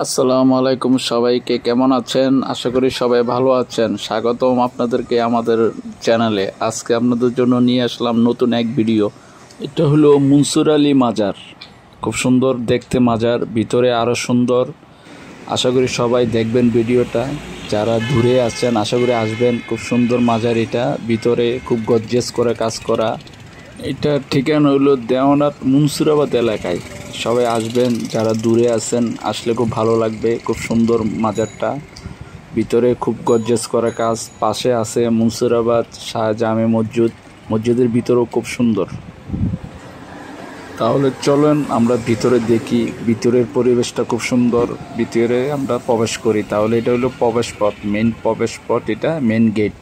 আসসালামু আলাইকুম, সবাইকে কেমন আছেন? আশা করি সবাই ভালো আছেন। স্বাগতম আপনাদেরকে আমাদের চ্যানেলে। আজকে আপনাদের জন্য নিয়ে আসলাম নতুন এক ভিডিও। এটা হলো মনসুর আলী মাজার। খুব সুন্দর দেখতে মাজার, ভিতরে আরও সুন্দর। আশা করি সবাই দেখবেন ভিডিওটা। যারা দূরে আছেন আশা করি আসবেন। খুব সুন্দর মাজার এটা, ভিতরে খুব গর্জিয়াস করে কাজ করা। এটা ঠিকানা হলো দেওয়ানাথ মুন্সিরাবাদ এলাকায়। সবাই আসবেন, যারা দূরে আছেন আসলে খুব ভালো লাগবে। খুব সুন্দর মাজারটা, ভিতরে খুব গর্জিয়াস করা কাজ। পাশে আছে মুন্সিরাবাদ শাহজামে মসজিদ, মসজিদের ভিতরেও খুব সুন্দর। তাহলে চলেন আমরা ভিতরে দেখি। ভিতরের পরিবেশটা খুব সুন্দর, ভিতরে আমরা প্রবেশ করি। তাহলে এটা হলো প্রবেশ পথ, মেন প্রবেশ পথ, এটা মেন গেট।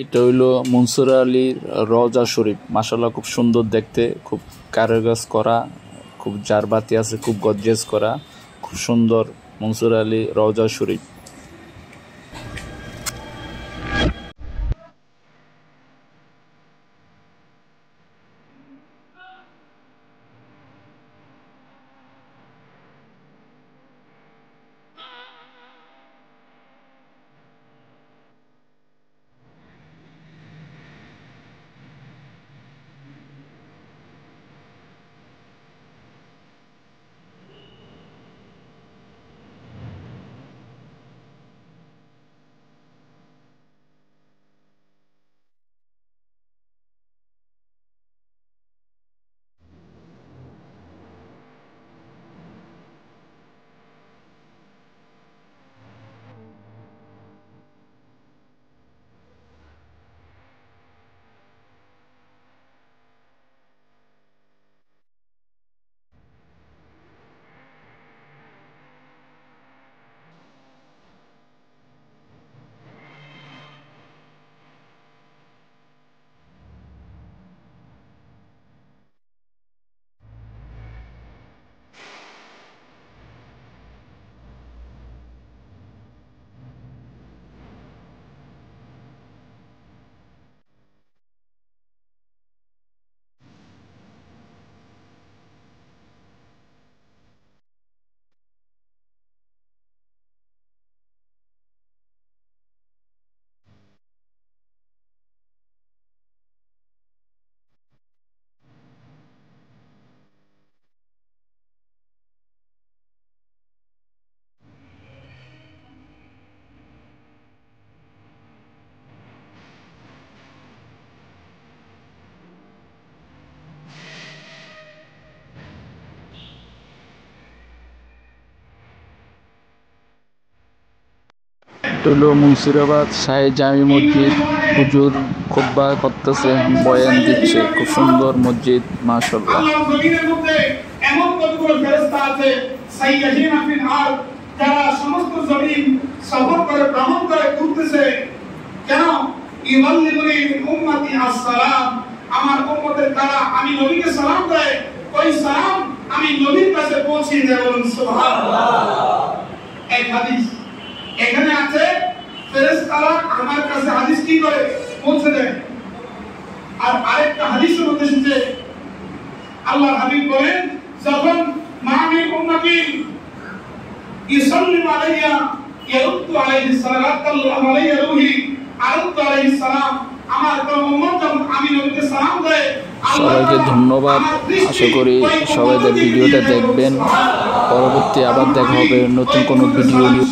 এটা হইলো মনসুর আলীর রওজা শরীফ। মাশাআল্লাহ খুব সুন্দর দেখতে, খুব কারুকাজ করা, খুব জারবাতি আছে, খুব গর্জিয়াস করা, খুব সুন্দর মনসুর আলী রওজা শরীফ। এটা হলো মুন্সিরাবাদ শাহজামি মসজিদ। হুজুর খুতবা করতেছে, বয়ান দিচ্ছে। খুব সুন্দর মসজিদ, মাশাআল্লাহ। এমন কতগুলো ফেরেশতা আছে সাইয়্যিদিনা ফিল আরদ, যারা সমস্ত জমিন সফর করে ভ্রমণ করে ঘুরতেছে। কেন? ইউবাল্লিগুনি মিন উম্মতি আসসালাম, আমার উম্মতের দ্বারা আমি নবীকে সালাম দেয়, ওই সালাম আমি নবীর কাছে পৌঁছে দেব। বলুন সুবহানাল্লাহ। এক হাদিস এখানে আছে, ফেরেশতারা আমার কাছে হাদিস কি করে পৌঁছে দেয়। আর আরেকটা হাদিসের মধ্যে এসেছে, আল্লাহর হাবিব বলেন, যখন মামিন উম্মতি ইসাল্লিমু আলাইয়া ইয়ারুদ্দু আলাইহি সালাতাল্লাহু আলাইহি রূহি, আরুদ আলাইহিস সালাম আমার কোন উম্মত যখন আমি নবীকে সালাম দেয় সবাইকে ধন্যবাদ। আশা করি সবাই ভিডিওটা দেখবেন। পরবর্তী আবার দেখা হবে নতুন কোনো ভিডিও নিয়ে।